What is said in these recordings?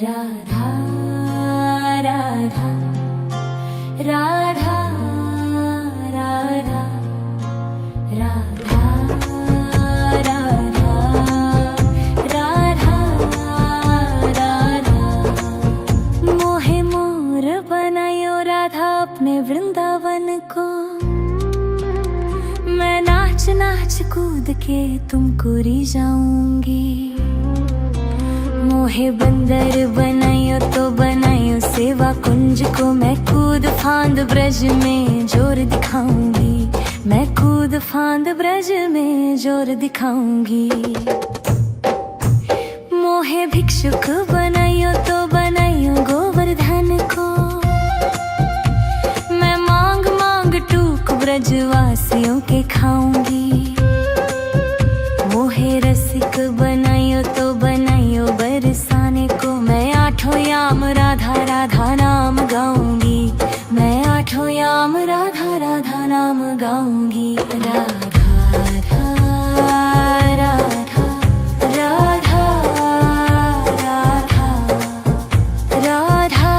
राधा राधा राधा राधा राधा राधा राधा राधा मोहे मोर बनायो राधा अपने वृंदावन को। मैं नाच नाच कूद के तुमको रिझाऊंगी। मोहे बंदर बनायो तो बनायो सेवा कुंज को। मैं कूद फांद ब्रज में जोर दिखाऊंगी। मैं कूद फांद ब्रज में जोर दिखाऊंगी। मोहे भिक्षुक बनायो तो बनायो गोवर्धन को। मैं मांग मांग टूक ब्रजवासियों के खाऊंगी। मोहे रसिक बनायो तो बनायो बरसाने को। मैं आठों याम राधा राधा नाम गाऊंगी। मैं आठों याम राधा राधा नाम गाऊंगी। राधा राधा राधा राधा राधा राधा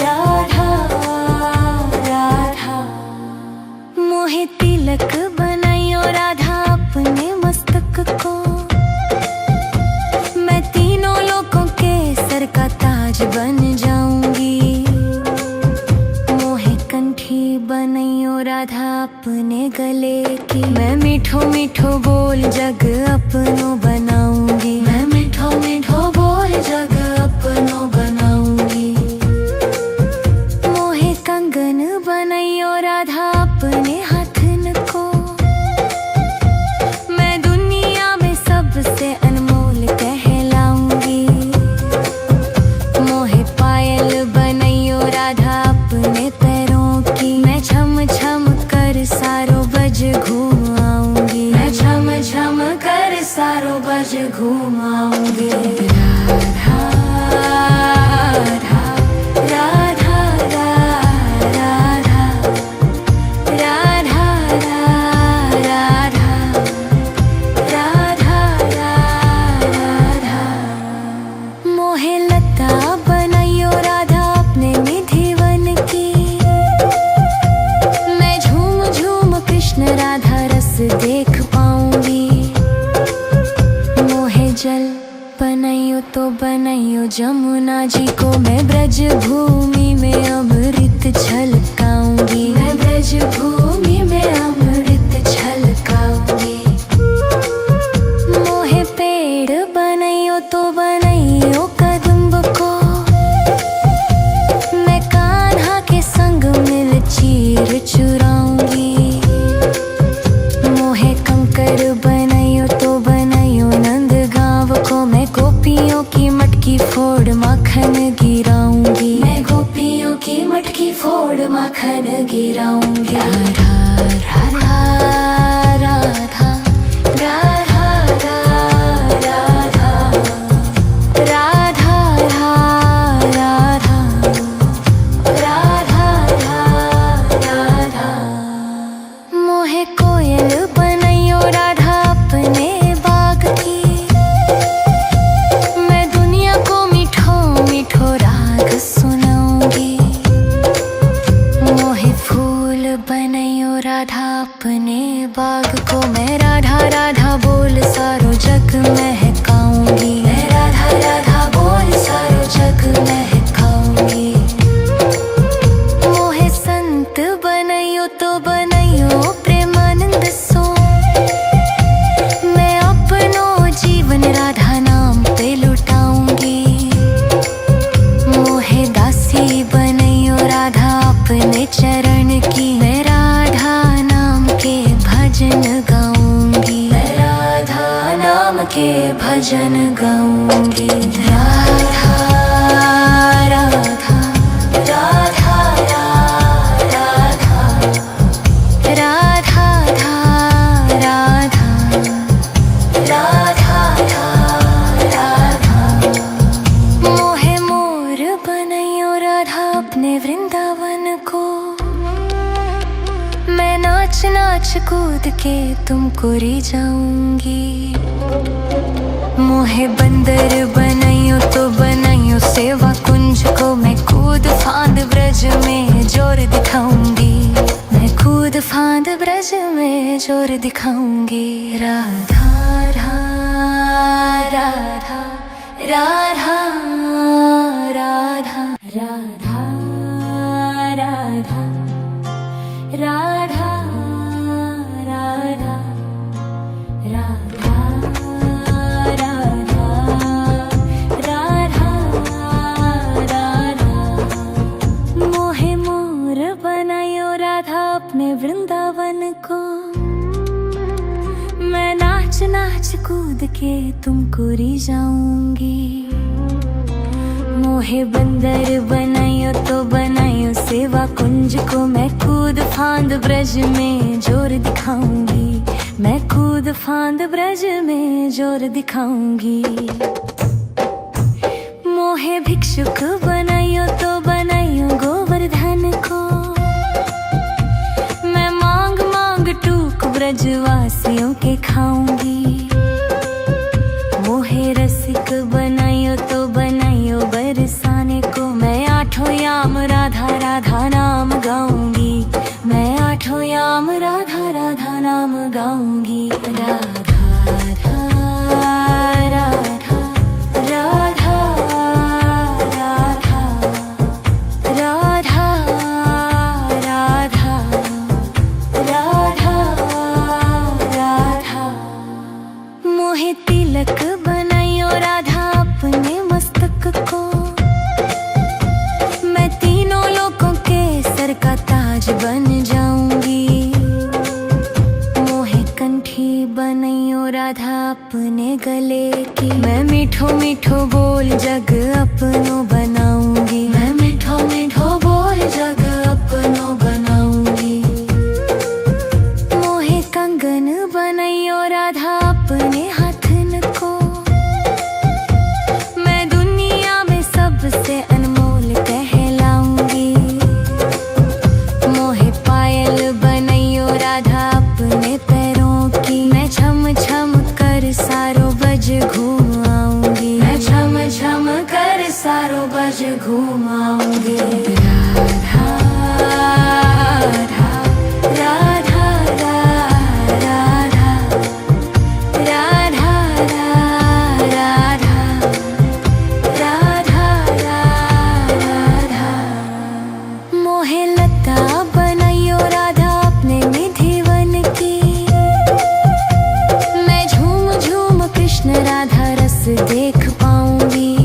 राधा राधा। मोहे तिलक बनायो राधा अपने मस्तक को। मैं तीनों लोगों के सर का ताज बन जाऊंगी। मोहे कंठी बनायो राधा अपने गले की। मैं मीठो मीठो बोल जग अपनो बनाऊंगी। मैं मीठो मीठो बोल जग अपनो बनाऊंगी। मोहे कंगन बनायो राधा अपने हाथन को। मैं दुनिया में सबसे अनमोल कहलाऊंगी। मोहे पायल बनायो राधा अपने पैरों की। मैं छम छम कर सारो बज घूम आऊंगी। मैं छम छम कर सारो बज घूम आऊंगी। राधा राधा राधा राधा राधा राधा राधा राधा। मोहे लता बनायो राधा अपने निधिवन की। मैं झूम झूम कृष्ण राधा रस देख पाऊंगी। मोहे जल बनायो तो बनायो जमुना जी को। मैं ब्रज भूमि में अमृत छलकाऊंगी। मैं ब्रज भूमि में अमृत छलकाऊंगी। मोहे पेड़ बनायो तो बनायो कदम्ब को। मैं कान्हा के संग मिल चीर चुराऊंगी। मोहे कंकर बनायो तो बनायो नंद गांव को। मैं गोपियों की मटकी फोड़ माखन गिराऊंगी। मैं गोपियों की मटकी फोड़ माखन गिराऊंगी। राधा राधा राधा राधा राधा राधा राधा राधा राधा। मोहे कोयल बनायो राधा अपने बाग की। मैं दुनिया को मीठो मीठो राग सुनाऊंगी। मोहे फूल बनायो राधा अपने बाग को। मैं राधा राधा बोल सारो जग महकाऊंगी। मैं राधा राधा बोल सारो जग महकाऊंगी। मोहे संत बनायो तो बनायो प्रेमानंद सो। मैं अपनो जीवन राधा नाम पे लुटाऊंगी। मोहे दासी बनायो राधा अपने चरण की। मैं राधा नाम के भजन गाऊंगी। मैं राधा नाम के भजन गाऊंगी। राधा राधा राधा राधा राधा राधा राधा। मोहे मोर बनायो राधा अपने वृंदावन को। मैं नाच नाच कूद के तुमको री जाऊंगी। मोहे बंदर बनाइयो तो बनाइयो सेवा कुंज को, मैं कूद फांद ब्रज में जोर दिखाऊंगी। मैं कूद फांद ब्रज में जोर दिखाऊंगी। राधा राधा राधा राधा राधा राधा राधा राधा राधा राधा राधा राधा। मोहे मोर बनायो राधा अपने वृंदावन को, मैं नाच नाच कूद के तुमको री जाऊंगी। मोहे बंदर बनायो तो बनायो सेवा कुंज को, मैं कूद फांद ब्रज में जोर दिखाऊंगी। मैं कूद फांद ब्रज में जोर दिखाऊंगी। मोहे भिक्षुक बनायो तो बनायो गोवर्धन को, मैं मांग मांग टूक ब्रजवासियों के खाऊंगी। मोहे रसिक बनायो तो बनायो बरसाने को, मैं आठों याम राधा राधा नाम गाऊंगी। मैं आठों याम राधा राधा नाम गाऊंगी। राधा राधा राधा राधा राधा राधा राधा राधा। मोहे तिलक बनायो राधा अपने मस्तक को, मैं तीनों लोगों के सर का ताज बन जाऊंगी। मोहे कंठी बनायो राधा अपने गले की, मैं मीठो मीठो बोल जग अपनो बनाऊंगी। मैं मीठो मीठो बोल जग अपनो बनाऊंगी। मोहे कंगन बनायो राधा अपने हाथन को, मैं दुनिया में सबसे अनमोल कहलाऊंगी। मोहे पायल बनायो राधा अपने पैरों की, मैं छम छम कर सारो बज घूम आऊंगी। मैं छम छम कर सारो बज घूम आऊंगी। राधा राधा राधा राधा राधा राधा राधा राधा। मोहे लता बनायो राधा अपने निधि वन की, मैं झूम झूम कृष्ण राधा रस देख पाऊंगी।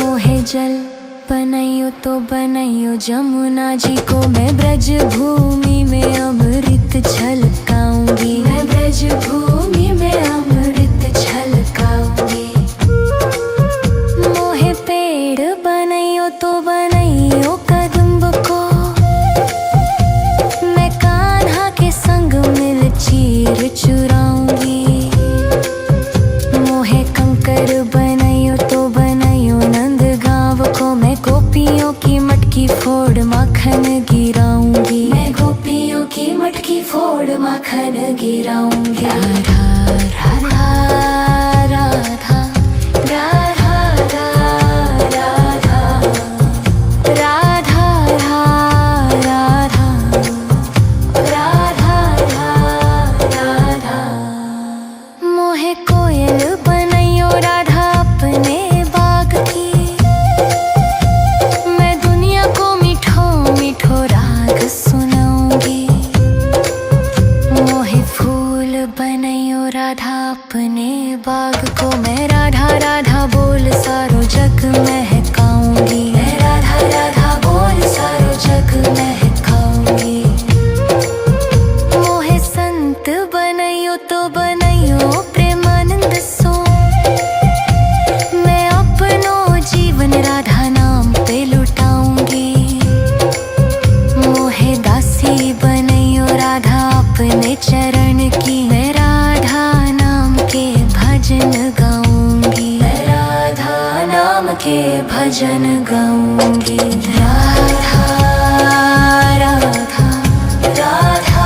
मोहे जल बनायो तो बनायो जमुना जी को, मैं ब्रज भूमि में अमृत छलकाऊंगी। मैं ब्रज भूमि में अमृत छलकाऊंगी। मोहे पेड़ बनायो तो बनायो कदम्ब को, मैं कान्हा के संग मिल चीर चुराऊंगी। मोहे कंकर बनायो तो बनायो नंद गांव को, मैं गोपियों की मटकी फोड़ माखन गिराऊंगी। मैं गोपियों की मटकी फोड़ माखन गिराऊंगी। राधा राधा राधा राधा राधा राधा राधा राधा। मोहे कोयल बनायो राधा अपने बाग की, मैं दुनिया को मीठो मीठो राग सुनाऊंगी। मोहे फूल बनायो राधा अपने बाग को, मैं राधा राधा बोल सारो जग महकाऊंगी। मैं राधा राधा बोल सारो जग महकाऊंगी। मोहे संत बनायो तो बनायो प्रेमानंद सो, मैं अपनो जीवन राधा नाम पे लुटाऊंगी। मोहे दासी बनायो राधा अपने चरण की, मैं राधा नाम के भजन गाऊंगी। मैं राधा नाम के भजन गाऊंगी। राधा राधा राधा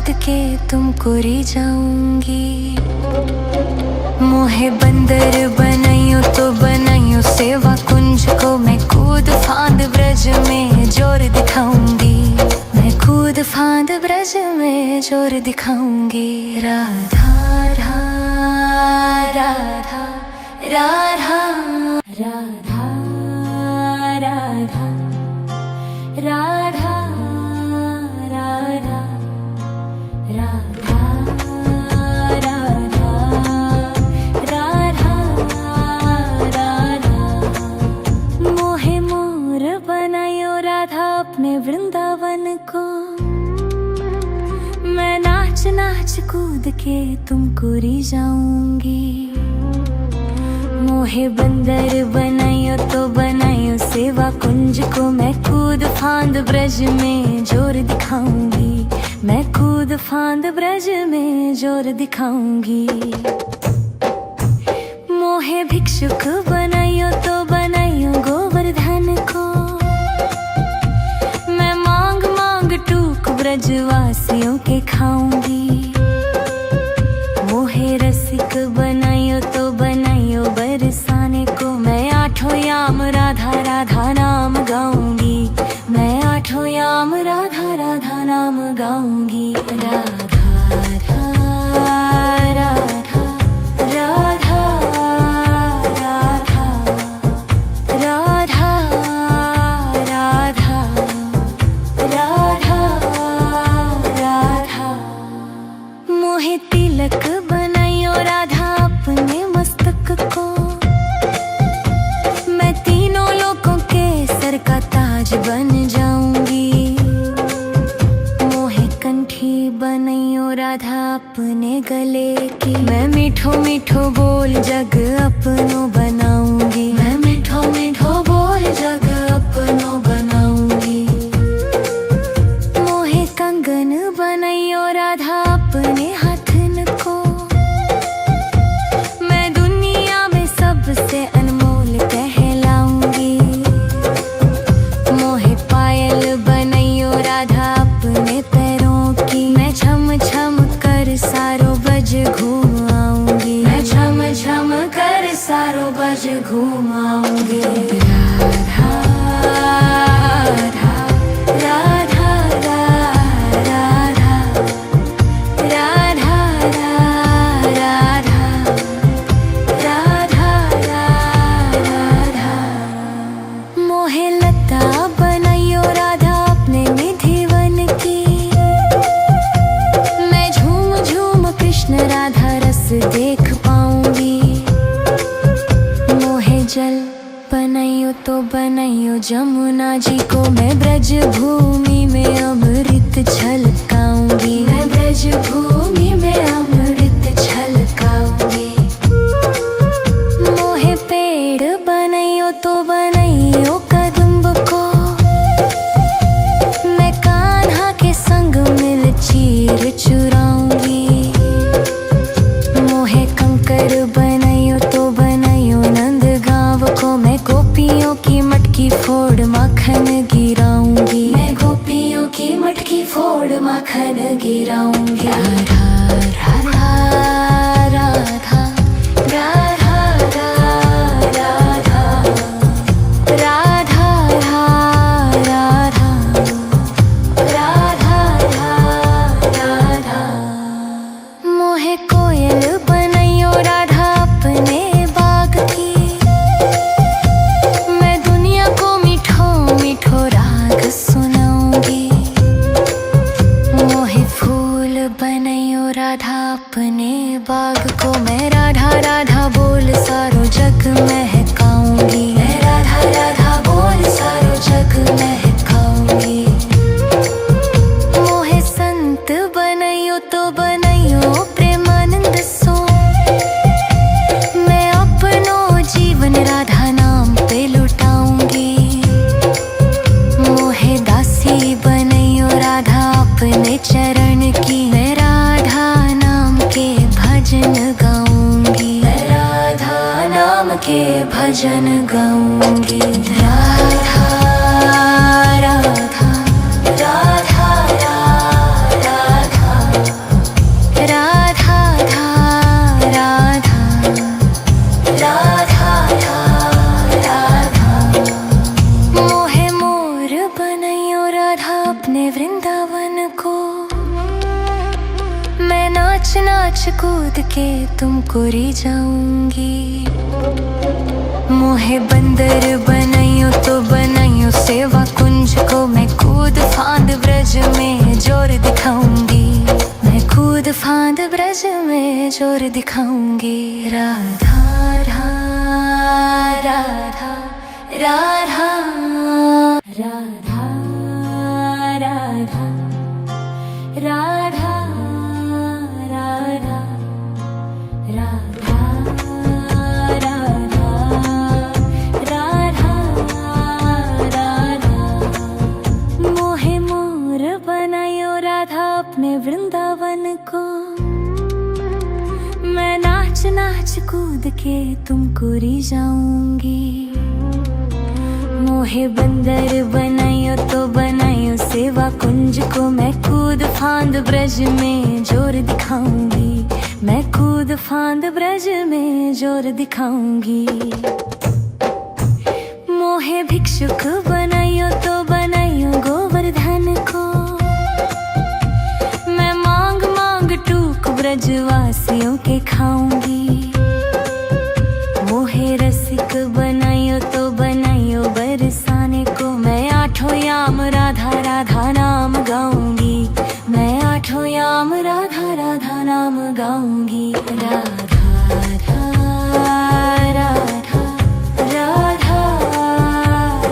कूद के तुमको री जाऊंगी। मोहे बंदर बनाइयो तो बनाइयो सेवा कुंज को, मैं कूद फांद ब्रज में जोर दिखाऊंगी। मैं कूद फांद ब्रज में जोर दिखाऊंगी। राधा राधा राधा राधा राधा राधा राधा राधा राधा राधा राधा। मोहे मोर बनायो राधा अपने वृंदावन को, मैं नाच नाच कूद के तुमको री जाऊंगी। मोहे बंदर बनायो तो बनायो सेवा कुंज को, मैं कूद फांद ब्रज में जोर दिखाऊंगी। मैं कूद फांद ब्रज में जोर दिखाऊंगी। मोहे भिक्षुक बनायो तो बनायो गोवर्धन को, मैं मांग मांग टूक ब्रजवासियों के खाऊंगी। मोहे रसिक बनायो तो बनायो बरसाने को, मैं आठों याम राधा राधा नाम गाऊंगी। मैं आठों याम राधा राधा नाम गाऊंगी। राधा राधा राधा राधा राधा राधा राधा राधा। मोहे तिलक बनायो राधा अपने मस्तक को, मैं तीनों लोगों के सर का ताज बन जाऊंगी। मोहे कंठी बनायो राधा अपने गले की, मैं मीठो मीठो बोल जग अपनो बनाऊंगी। मैं मीठो मीठो बोल जग अपनो बनाऊंगी। मोहे कंगन बनायो राधा अपने हाथन को, मैं दुनिया में सबसे अनमोल कहलाऊंगी। मोहे पायल बनायो राधा अपने पैरों की, मैं छम छम कर सारो बज घूम आऊंगी। मैं छम छम कर सारो बज घूम आऊंगी। राधा राधा राधा राधा राधा राधा राधा। मोहे लता बनायो राधा अपने निधिवन की, मैं झूम झूम कृष्ण राधा रस देख पाऊंगी। मोहे जल बनायो तो बनायो जमुना जी को, मैं ब्रज भूमि में अमृत छलकाऊंगी। मैं ब्रज भूमि में अमृत छलकाऊंगी। मोहे पेड़ बनायो तो बनायो कदम्ब को, मैं कान्हा के संग मिल चीर चुराऊंगी। मोहे कंकर बनायो तो बनायो नंद गांव को, मैं गोपियों की मटकी फोड़ माखन गिराऊंगी। मैं गोपियों की मटकी फोड़ माखन गिराऊंगी। राधा राधा राधा राधा राधा राधा राधा राधा राधा। मोहे कोयल बनायो राधा अपने बाग की, मैं दुनिया को मीठो मीठो राग सुनाऊंगी। मोहे फूल बनायो राधा अपने बाग को, मैं राधा राधा बोल सारो जग महकाऊंगी। मैं राधा राधा बोल सारो जग महकाऊंगी। मोहे संत बनायो तो बनायो प्रेमानंद सो, मैं अपनो जीवन राधा नाम पे लुटाऊंगी। मोहे दासी बनायो राधा अपने चरण की, मैं राधा नाम के भजन गाऊंगी। मैं राधा नाम के भजन गाऊंगी। राधा राधा राधा राधा नाच नाच कूद के तुमको री जाऊंगी। मोहे बंदर बनाइयो तो बनाइयो सेवा कुंज को, मैं कूद फांद ब्रज में जोर दिखाऊंगी। मैं कूद फांद ब्रज में जोर दिखाऊंगी। राधा राधा राधा राधा राधा राधा राधा राधा राधा राधा राधा। मोहे मोर बनायो राधा अपने वृंदावन को, मैं नाच नाच कूद के तुमको री जाऊंगी। मोहे बंदर बनाइयो तो बनाइयो सेवा कुंज को, मैं कूद फांद ब्रज में जोर दिखाऊंगी। मैं कूद फांद ब्रज में जोर दिखाऊंगी। मोहे भिक्षुक बनाइयो तो बनाइयो गोवर्धन को, मैं मांग मांग टूक ब्रजवासियों के खाऊंगी। मोहे रसिक बनाइयो तो बनाइयो बरसाने को, मैं आठों याम राधा राधा नाम गाऊंगी। मैं आठों याम राधा राधा नाम गाऊंगी। राधा राधा राधा राधा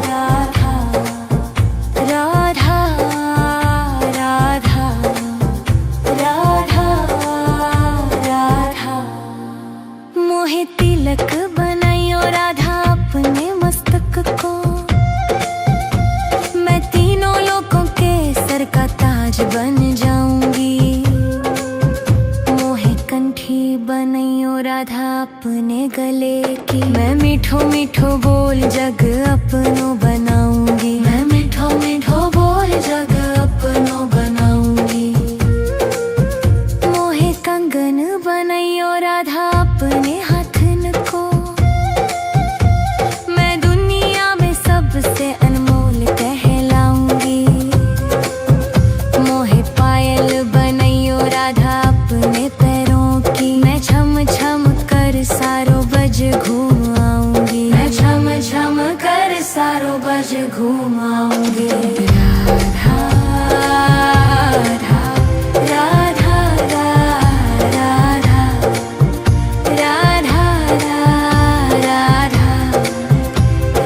राधा राधा राधा राधा। मोहे तिलक बनाइयो राधा अपने मस्तक को, मैं तीनों लोगों के सर का ताज बन जाऊंगी। मोहे कंठी बनाइयो राधा अपने गले की, मैं मीठो मीठो बोल जग अपनो बनाऊंगी। मैं मीठो मीठो बोल जग अपनो बनाऊंगी। मोहे कंगन बनाइयो राधा अपने हाथन को, मैं दुनिया में सबसे अनमोल कहलाऊंगी। मोहे पायल बनाइयो राधा अपने पैरों की, मैं छम छम कर सारो बज घूम आऊंगी। मैं छम छम कर सारो बज घूम आऊंगी। राधा राधा राधा राधा राधा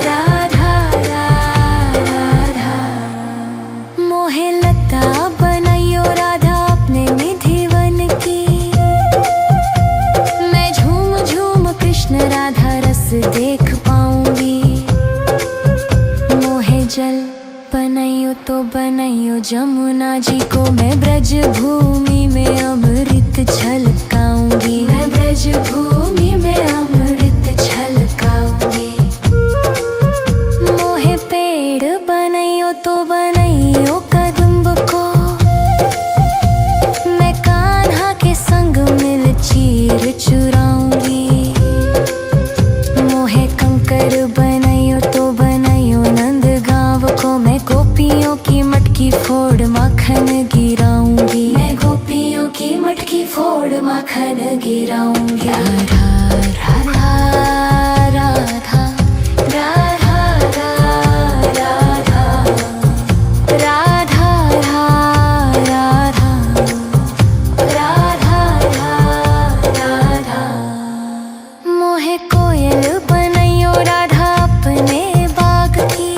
राधा राधा। मोहे लता बनाइयो राधा अपने निधिवन की, मैं झूम झूम कृष्ण राधा रस देख पाऊंगी। मोहे जल बनाइयो तो बनाइयो जमुना जी को, मैं ब्रज भूमि में अमृत छलकाऊंगी। मैं ब्रज भूमि में अमृत छलकाऊंगी। मोहे पेड़ बनाइयो तो बनाइयो कदम्ब को, मैं कान्हा के संग मिल चीर चुराऊंगी। मोहे कंकर बनाइयो तो बनाइयो नंद गांव को, मैं गोपियों की मटकी फोड़ माखन गिराऊंगी। मैं गोपियों की मटकी फोड़ माखन गिराऊंगी। राधा राधा राधा राधा राधा राधा राधा राधा राधा। मोहे कोयल बनाइयो राधा अपने बाग की,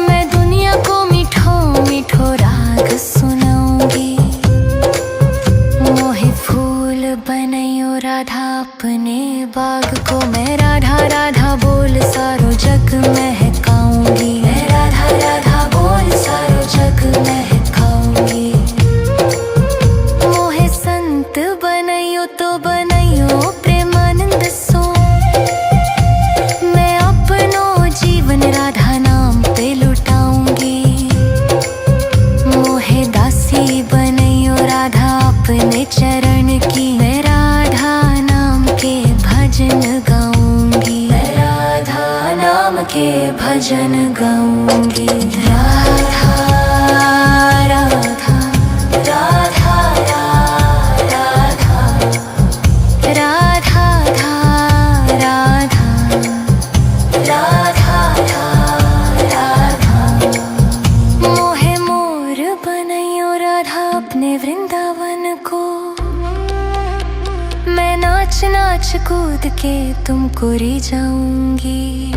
मैं दुनिया को मीठो मीठो राग सुनाऊंगी। मोहे फूल बनाइयो राधा अपने बाग को, मैं राधा राधा बोल सारो जग महकाऊंगी। मैं राधा राधा बोल सारो जग महकाऊंगी। मोहे संत बनाइयो तो बनाइयो प्रेमानंद सो, मैं अपनो जीवन राधा नाम पे लुटाऊंगी। मोहे दासी बनाइयो राधा अपने चरण की, मैं राधा नाम के भजन गाऊंगी। मैं राधा नाम के भजन गाऊंगी। राधा राधा राधा राधा वृंदावन को मैं नाच नाच कूद के तुमको री जाऊंगी।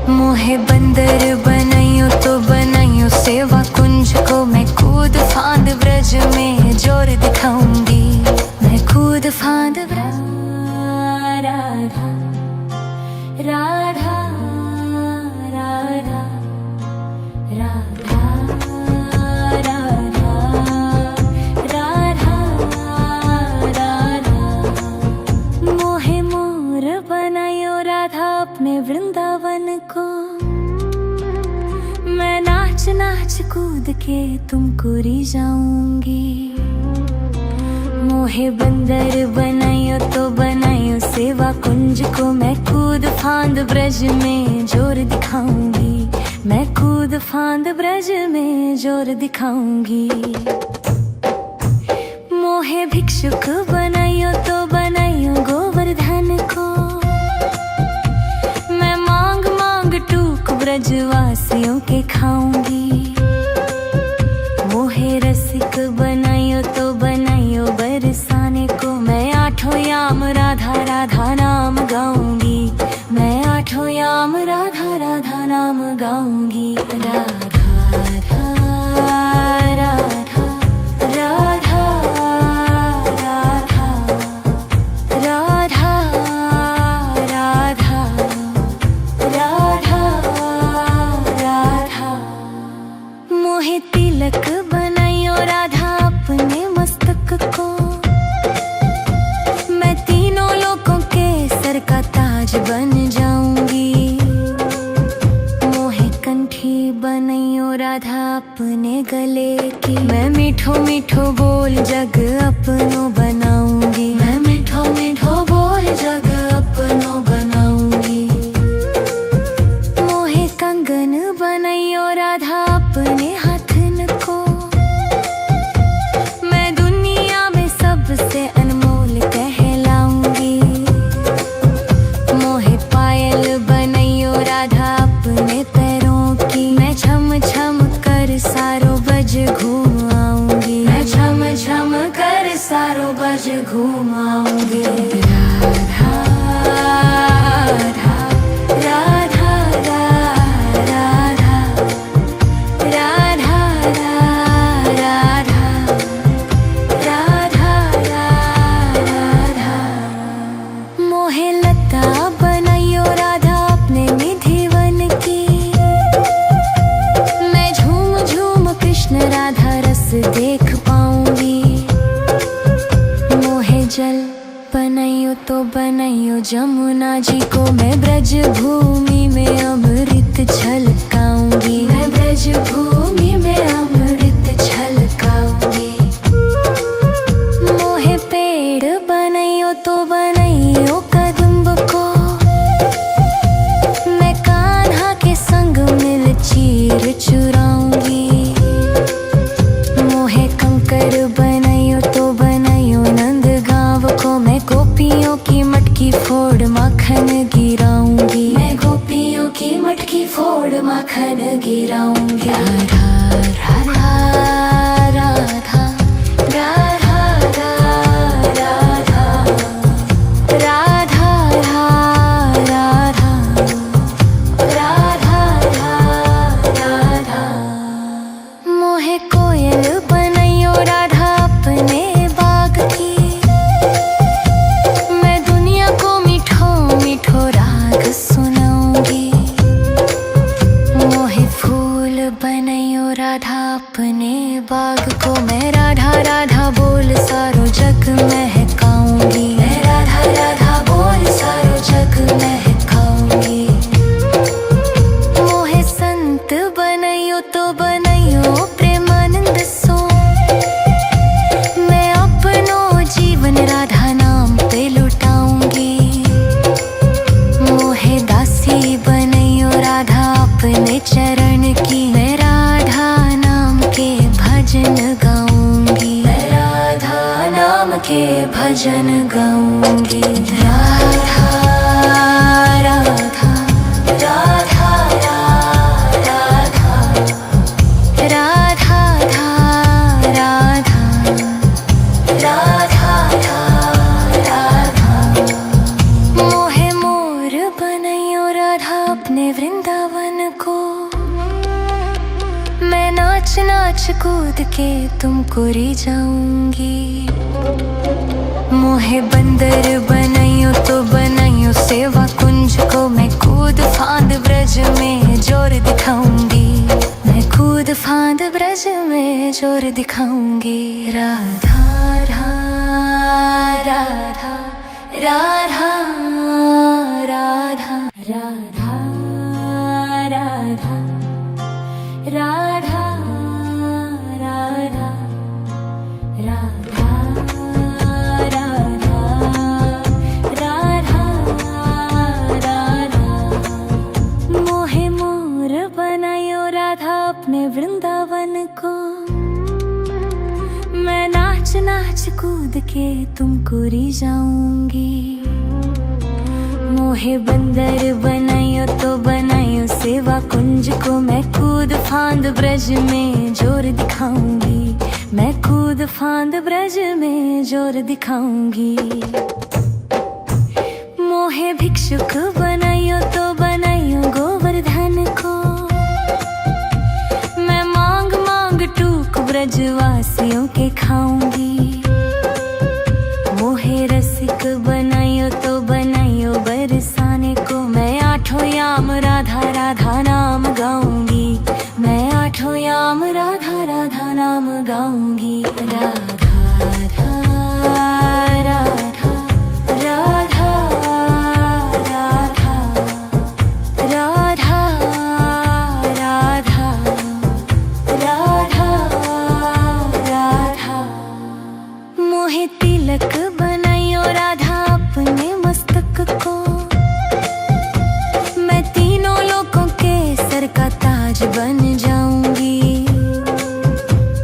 मोहे बंदर बनाइयो तो बनाइयो सेवा कुंज को मैं कूद फांद ब्रज में जोर दिखाऊंगी। मैं कूद फांद ब्रज राधा राधा राधा राधा राधा राधा मोहे मोर बनायो राधा अपने वृंदावन को मैं नाच नाच कूद के तुमको री जाऊंगी। मोहे बंदर बनायो तो बनायो सेवा कुंज को मैं कूद फांद ब्रज में जोर दिखाऊंगी। मैं कूद फांद ब्रज में जोर दिखाऊंगी। मोहे भिक्षुक बनायो तो बनायो गोवर्धन को मैं मांग मांग टूक ब्रजवासियों के खाऊंगी। मोहे रसिक बनायो तो बनायो बरसाने को मैं आठों याम राधा राधा नाम गाऊंगी। मैं आठों याम राधा राधा नाम गाऊंगी। राधा राधा राधा राधा राधा राधा राधा राधा मोहे तिलक बनाइयो राधा अपने मस्तक को मैं तीनों लोगों के सर का ताज बन जाऊंगी। मोहे कंठी बनाइयो राधा अपने गले की मैं मीठो मीठो बोल जग अपनो बनाऊंगी। मैं मीठो मीठो बोल जग अपनो बनाऊंगी। मोहे कंगन बनाइयो राधा अपने हाथन को मैं दुनिया में सबसे अनमोल कहलाऊंगी। मोहे पायल बनाइयो राधा अपने पैरों की मैं छम छम कर सारो बज घूम आऊंगी। मैं छम छम कर सारो बज घूम आऊंगी। राधा राधा राधा राधा राधा राधा राधा राधा मोहे लता बनाइयो राधा अपने निधि वन की मैं झूम झूम कृष्ण राधा रस देख पाऊंगी। मोहे जल बनाइयो तो बनाइयो जमुना जी को मैं ब्रज भूमि में अमृत छलकाऊंगी। मैं ब्रज भूमि में अमृत छलकाऊंगी। मोहे पेड़ बनाइयो तो बनाइयो कदम्ब को मैं कान्हा के संग मिल चीर चुराऊंगी। मोहे कंकर बनाइयो तो बनाइयो नंद गांव को मैं गोपियों की मटकी फोड़ माखन गिराऊंगी। मैं गोपियों की मटकी फोड़ माखन गिराऊंगी। राधा राधा राधा राधा राधा राधा राधा राधा राधा मोहे कोयल बनाइयो राधा अपने बाग की मैं दुनिया को मीठो मीठो राग सुनाऊंगी। मोहे फूल बनाइयो राधा अपने बाग को मैं राधा राधा बोल सारो जग महकाऊंगी। मैं राधा राधा बोल सारो जग महकाऊंगी। मोहे संत बनाइयो तो बनाइयो प्रेमानंद सो मैं अपनो जीवन राधा नाम पे लुटाऊंगी। मोहे दासी बनाइयो राधा अपने चरण की मैं राधा नाम के भजन गाऊंगी। मैं राधा नाम के भजन गाऊंगी। राधा राधा राधा राधा राधा राधा कूद के तुमको रिझाऊंगी। मोहे बंदर बनाइयो तो बनाइयो सेवा कुंज को, मैं कूद फांद ब्रज में जोर दिखाऊंगी। मैं कूद फांद ब्रज में जोर दिखाऊंगी। राधा राधा राधा राधा राधा राधा राधा राधा राधा राधा राधा राधा। मोहे मोर बनायो राधा अपने वृंदावन को, मैं नाच नाच कूद के तुमको रिझाऊंगी। मोहे बंदर बनाइयो तो बनाइयो सेवा कुंज को, मैं कूद फांद ब्रज में जोर दिखाऊंगी। मैं कूद फांद ब्रज में जोर दिखाऊंगी। मोहे भिक्षुक बनाइयो तो बनाइयो गोवर्धन को, मैं मांग मांग टूक ब्रजवासियों के खाऊंगी। मोहे रसिक बनाइयो तो बनाइयो बरसाने को, मैं आठों याम राधा राधा नाम गाऊंगी। मैं आठों याम राधा राधा नाम गाऊंगी। राधा राधा राधा राधा राधा राधा राधा राधा राधा। मोहे तिलक बनाइयो राधा अपने मस्तक को, मैं तीनों लोगों के सर का ताज बन जाऊंगी।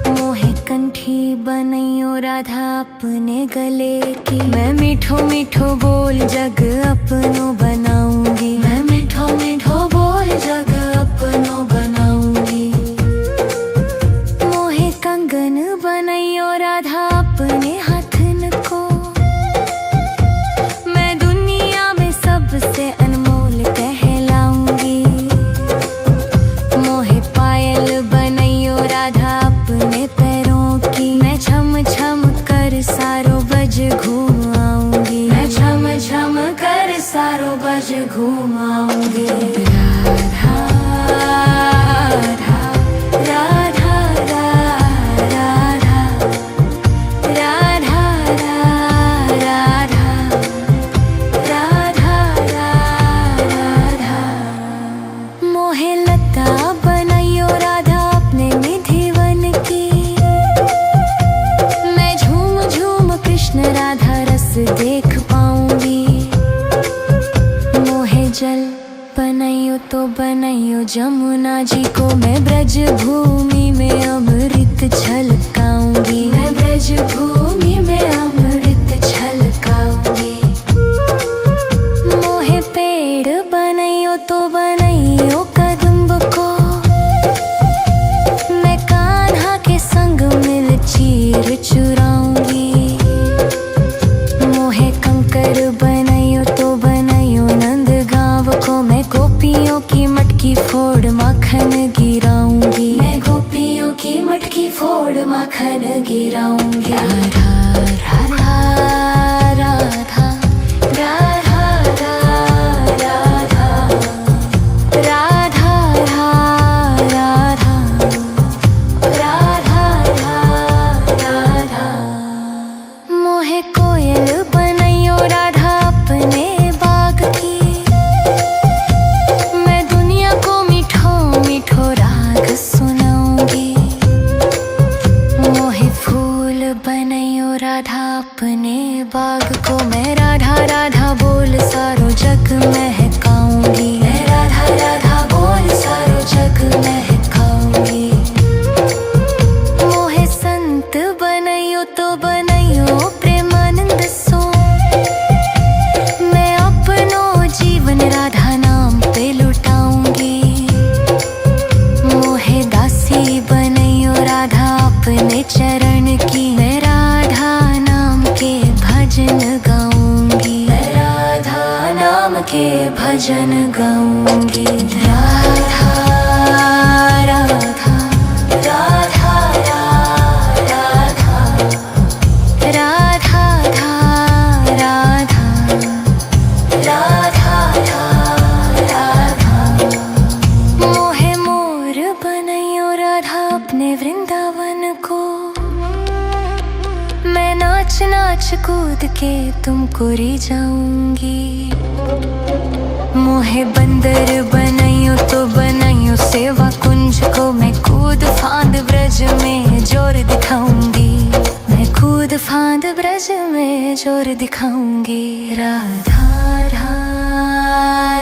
मोहे कंठी बनाइयो राधा अपने गले की, मैं मीठो मीठो बोल जग अपनो बनाऊंगी। मैं मीठो मीठो बोल जग अपनो बनाऊंगी। मोहे कंगन बनाइयो राधा अपने हाथन को, मैं दुनिया में सबसे अनमोल कहलाऊंगी। मोहे पायल बनाइयो राधा अपने पैरों की, मैं छम छम कर सारो बज घूम आऊंगी। मैं छम छम कर सारो बज घूम आऊंगी। राधा राधा राधा राधा राधा राधा राधा राधा। मोहे लता बनाइयो राधा अपने निधि वन की, मैं झूम झूम कृष्ण राधा रस देख पाऊंगी। मोहे जल बनाइयो तो बनाइयो जमुना जी को, मैं ब्रज भूमि में अमृत छलकाऊंगी। मैं ब्रज भूमि में अमृत छलकाऊंगी। मोहे पेड़ बनाइयो तो बनाइयो कदम्ब को, मैं कान्हा के संग मिल चीर चुराऊंगी। मोहे कंकर बनाइयो तो बनाइयो नंद गांव को, मैं गोपियों की मटकी फोड़ माखन गिराऊंगी। मैं गोपियों की मटकी फोड़ माखन गिराऊंगी। राधा राधा राधा राधा राधा राधा राधा राधा राधा। मोहे कोयल बनाइयो राधा अपने बाग की, मैं दुनिया को मीठो मीठो राग सुनाऊंगी। मोहे फूल बनाइयो राधा अपने बाग को, मैं राधा राधा बोल सारो जग महकाऊंगी। मैं राधा राधा बोल सारो जग महकाऊंगी। मोहे संत बनाइयो तो बनाइयो प्रेमानंद सो, मैं अपनो जीवन राधा नाम पे लुटाऊंगी। मोहे दासी बनाइयो राधा अपने चरण की, मैं राधा नाम के भजन गाऊंगी। मैं राधा नाम के भजन गाऊंगी। राधा राधा राधा नाच नाच कूद के तुमको री जाऊंगी। मोहे बंदर बनाइयो तो बनाइयो सेवा कुंज को, मैं कूद फांद ब्रज में जोर दिखाऊंगी। मैं कूद फांद ब्रज में जोर दिखाऊंगी। राधा राधा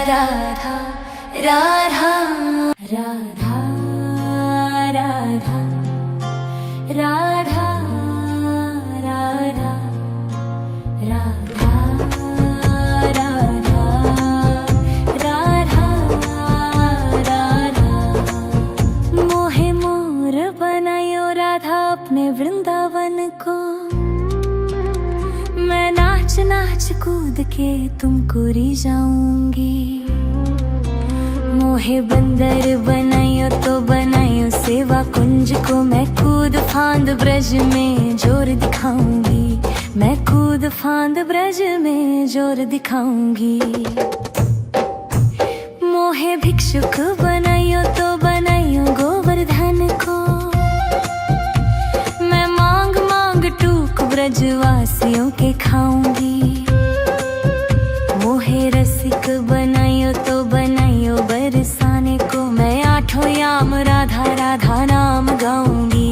राधा राधा राधा राधा राधा राधा राधा राधा राधा। मोहे मोर बनायो राधा अपने वृंदावन को, मैं नाच नाच कूद के तुमको री जाऊंगी। मोहे बंदर बनाइयो तो बनाइयो सेवा कुंज को, मैं कूद फांद ब्रज में जोर दिखाऊंगी। मैं कूद फांद ब्रज में जोर दिखाऊंगी। मोहे भिक्षुक बनाइयो तो बनाइयो गोवर्धन को, मैं मांग मांग टूक ब्रजवासियों के खाऊंगी। मोहे रसिक बनाइयो तो बनाइयो बरसाने को, मैं आठों याम राधा राधा नाम गाऊंगी।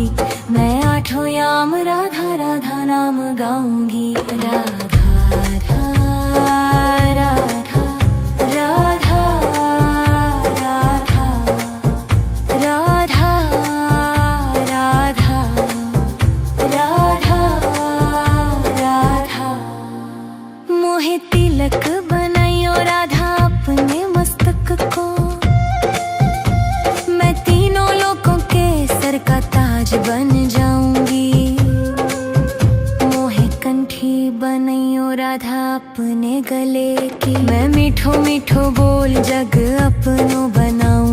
मैं आठों याम राधा राधा नाम गाऊंगी। राधा राधा राधा राधा राधा राधा राधा राधा। मोहे तिलक बनाइयो राधा अपने मस्तक को, मैं तीनों लोगों के सर का ताज बन जाऊंगी। मोहे कंठी बनाइयो राधा अपने गले की, मैं मीठो मीठो बोल जग अपनो बनाऊं।